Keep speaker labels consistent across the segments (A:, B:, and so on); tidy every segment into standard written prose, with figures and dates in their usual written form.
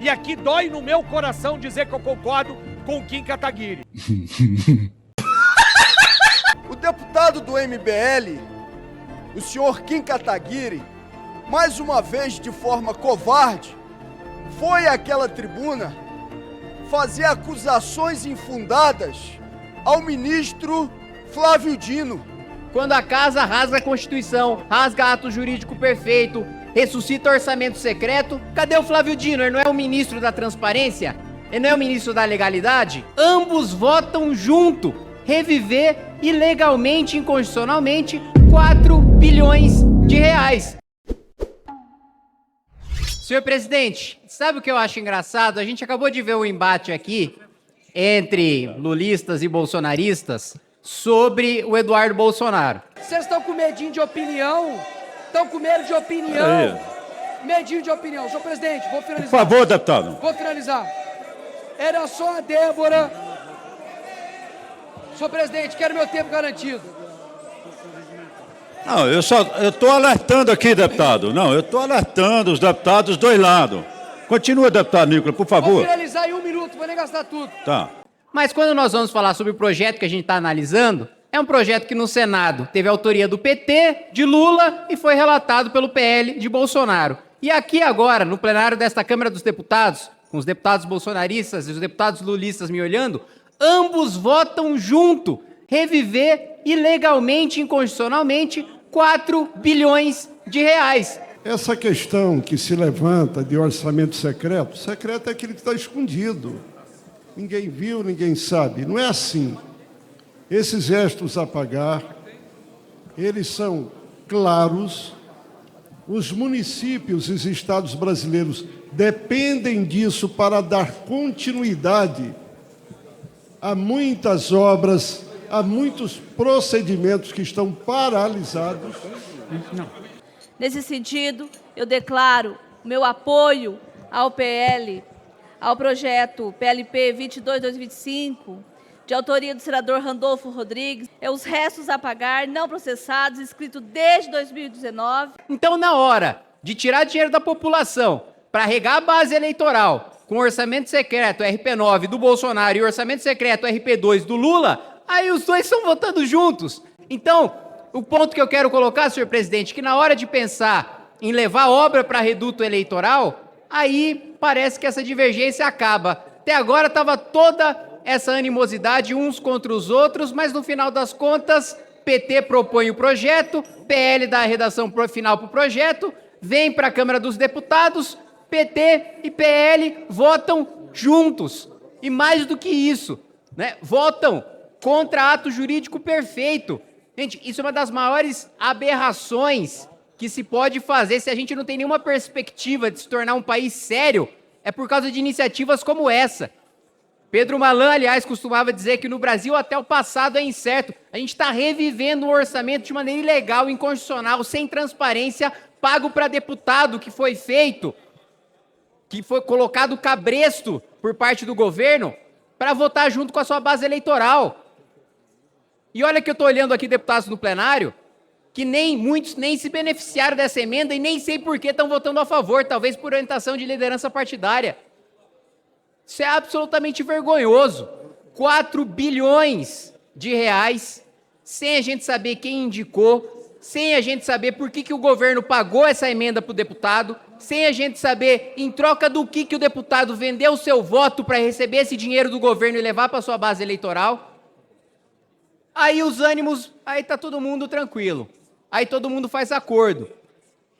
A: E aqui dói no meu coração dizer que eu concordo com o Kim Kataguiri.
B: O deputado do MBL, o senhor Kim Kataguiri, mais uma vez de forma covarde, foi àquela tribuna fazer acusações infundadas ao ministro Flávio Dino.
C: Quando a casa rasga a Constituição, rasga ato jurídico perfeito, ressuscita orçamento secreto, cadê o Flávio Dino? Ele não é o ministro da transparência? Ele não é o ministro da legalidade? Ambos votam junto, reviver ilegalmente, inconstitucionalmente, 4 bilhões de reais. Senhor presidente, sabe o que eu acho engraçado? A gente acabou de ver um embate aqui entre lulistas e bolsonaristas sobre o Eduardo Bolsonaro.
D: Vocês estão com medinho de opinião? Estão com medo de opinião? Medinho de opinião. Senhor presidente, vou finalizar.
E: Por favor, deputado.
D: Vou finalizar. Era só a Débora. Senhor presidente, quero meu tempo garantido.
E: Não, eu estou alertando aqui, deputado. Não, eu estou alertando os deputados dos dois lados. Continua, deputado Nicolas, por favor.
D: Vou finalizar em 1 minuto, vou nem gastar tudo.
E: Tá.
C: Mas quando nós vamos falar sobre o projeto que a gente está analisando, é um projeto que no Senado teve autoria do PT, de Lula, e foi relatado pelo PL de Bolsonaro. E aqui agora, no plenário desta Câmara dos Deputados, com os deputados bolsonaristas e os deputados lulistas me olhando, ambos votam junto, reviver ilegalmente, inconstitucionalmente, 4 bilhões de reais.
F: Essa questão que se levanta de orçamento secreto, secreto é aquele que está escondido. Ninguém viu, ninguém sabe. Não é assim. Esses gestos a pagar, eles são claros. Os municípios e os estados brasileiros dependem disso para dar continuidade a muitas obras, a muitos procedimentos que estão paralisados.
G: Nesse sentido, eu declaro meu apoio ao PL, ao projeto PLP 22/2025, de autoria do senador Randolfo Rodrigues, os restos a pagar não processados, inscrito desde 2019.
C: Então, na hora de tirar dinheiro da população para regar a base eleitoral com orçamento secreto RP9 do Bolsonaro e orçamento secreto RP2 do Lula, aí os dois estão votando juntos. Então, o ponto que eu quero colocar, senhor presidente, é que na hora de pensar em levar obra para reduto eleitoral, aí parece que essa divergência acaba. Até agora estava toda essa animosidade uns contra os outros, mas no final das contas, PT propõe o projeto, PL dá a redação final para o projeto, vem para a Câmara dos Deputados, PT e PL votam juntos. E mais do que isso, né, votam contra ato jurídico perfeito. Gente, isso é uma das maiores aberrações que se pode fazer se a gente não tem nenhuma perspectiva de se tornar um país sério, é por causa de iniciativas como essa. Pedro Malan, aliás, costumava dizer que no Brasil até o passado é incerto. A gente está revivendo um orçamento de maneira ilegal, inconstitucional, sem transparência, pago para deputado que foi feito, que foi colocado cabresto por parte do governo para votar junto com a sua base eleitoral. E olha que eu estou olhando aqui deputados no plenário, que muitos nem se beneficiaram dessa emenda e nem sei por que estão votando a favor, talvez por orientação de liderança partidária. Isso é absolutamente vergonhoso. 4 bilhões de reais, sem a gente saber quem indicou, sem a gente saber por que o governo pagou essa emenda para o deputado, sem a gente saber em troca do que o deputado vendeu o seu voto para receber esse dinheiro do governo e levar para sua base eleitoral. Aí os ânimos, aí tá todo mundo tranquilo. Aí todo mundo faz acordo.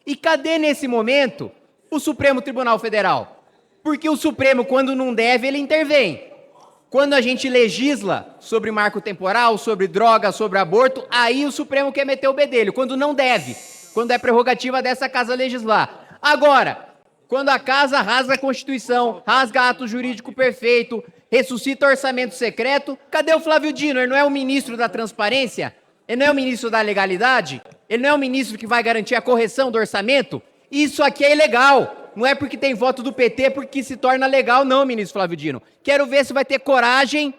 C: E cadê nesse momento o Supremo Tribunal Federal? Porque o Supremo, quando não deve, ele intervém. Quando a gente legisla sobre marco temporal, sobre droga, sobre aborto, aí o Supremo quer meter o bedelho. Quando não deve, quando é prerrogativa dessa casa legislar. Agora, quando a casa rasga a Constituição, rasga ato jurídico perfeito, ressuscita orçamento secreto, cadê o Flávio Dino? Ele não é o ministro da transparência? Ele não é o ministro da legalidade? Ele não é o ministro que vai garantir a correção do orçamento? Isso aqui é ilegal. Não é porque tem voto do PT porque se torna legal, não, ministro Flávio Dino. Quero ver se vai ter coragem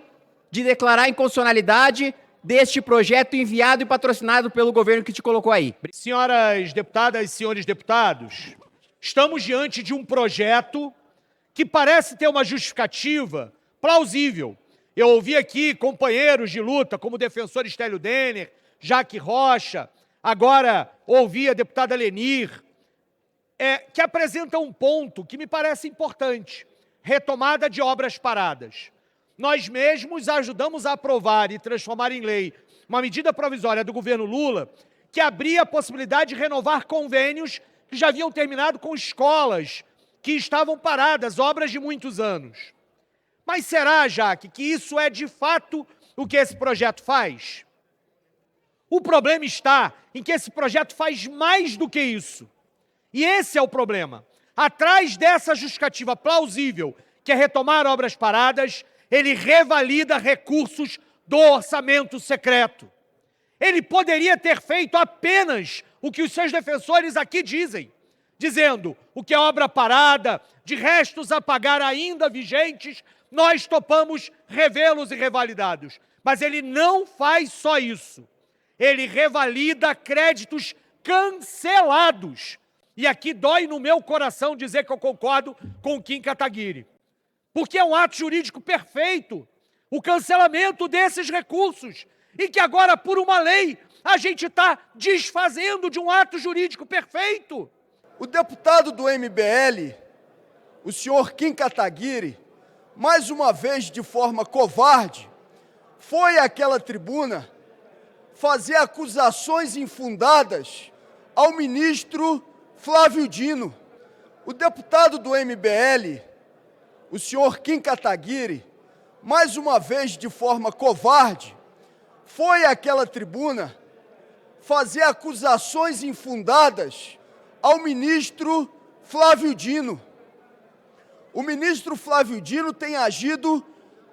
C: de declarar a inconstitucionalidade deste projeto enviado e patrocinado pelo governo que te colocou aí.
A: Senhoras deputadas e senhores deputados, estamos diante de um projeto que parece ter uma justificativa plausível. Eu ouvi aqui companheiros de luta, como o defensor Estélio Denner, Jaque Rocha, agora ouvi a deputada Lenir, que apresentam um ponto que me parece importante: retomada de obras paradas. Nós mesmos ajudamos a aprovar e transformar em lei uma medida provisória do governo Lula que abria a possibilidade de renovar convênios que já haviam terminado com escolas que estavam paradas, obras de muitos anos. Mas será, Jaque, que isso é de fato o que esse projeto faz? O problema está em que esse projeto faz mais do que isso. E esse é o problema. Atrás dessa justificativa plausível, que é retomar obras paradas, ele revalida recursos do orçamento secreto. Ele poderia ter feito apenas o que os seus defensores aqui dizem, dizendo: o que é obra parada, de restos a pagar ainda vigentes, nós topamos revê-los e revalidados. Mas ele não faz só isso. Ele revalida créditos cancelados. E aqui dói no meu coração dizer que eu concordo com o Kim Kataguiri. Porque é um ato jurídico perfeito, o cancelamento desses recursos, e que agora, por uma lei, a gente está desfazendo de um ato jurídico perfeito.
B: O deputado do MBL, o senhor Kim Kataguiri, mais uma vez de forma covarde, foi àquela tribuna fazer acusações infundadas ao ministro Flávio Dino. O deputado do MBL, o senhor Kim Kataguiri, mais uma vez de forma covarde, foi àquela tribuna fazer acusações infundadas ao ministro Flávio Dino. O ministro Flávio Dino tem agido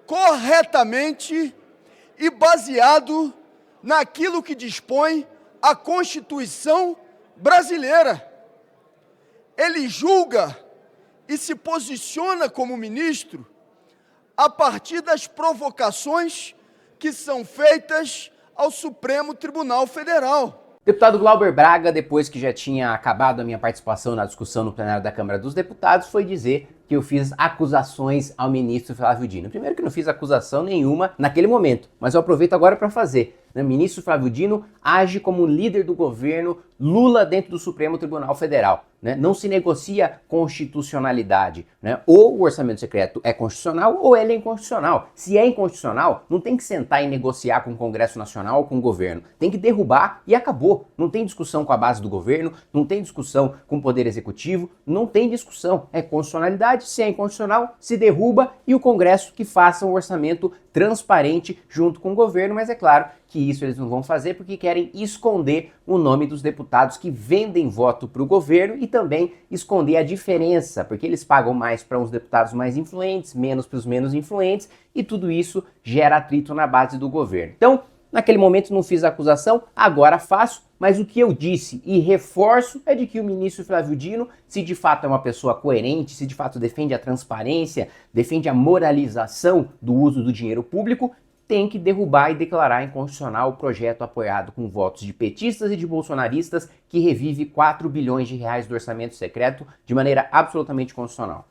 B: corretamente e baseado naquilo que dispõe a Constituição brasileira. Ele julga e se posiciona como ministro a partir das provocações que são feitas ao Supremo Tribunal Federal.
C: Deputado Glauber Braga, depois que já tinha acabado a minha participação na discussão no plenário da Câmara dos Deputados, foi dizer que eu fiz acusações ao ministro Flávio Dino. Primeiro que não fiz acusação nenhuma naquele momento, mas eu aproveito agora para fazer. O ministro Flávio Dino age como líder do governo Lula dentro do Supremo Tribunal Federal. Não se negocia constitucionalidade. Ou o orçamento secreto é constitucional ou ele é inconstitucional. Se é inconstitucional, não tem que sentar e negociar com o Congresso Nacional ou com o governo. Tem que derrubar e acabou. Não tem discussão com a base do governo, não tem discussão com o Poder Executivo, não tem discussão. É constitucionalidade, se é inconstitucional, se derruba e o Congresso que faça um orçamento transparente junto com o governo, mas é claro que isso eles não vão fazer porque querem esconder o nome dos deputados que vendem voto para o governo e também esconder a diferença, porque eles pagam mais para uns deputados mais influentes, menos para os menos influentes, e tudo isso gera atrito na base do governo. Então, naquele momento não fiz a acusação, agora faço, mas o que eu disse e reforço é de que o ministro Flávio Dino, se de fato é uma pessoa coerente, se de fato defende a transparência, defende a moralização do uso do dinheiro público, tem que derrubar e declarar inconstitucional o projeto apoiado com votos de petistas e de bolsonaristas que revive 4 bilhões de reais do orçamento secreto de maneira absolutamente constitucional.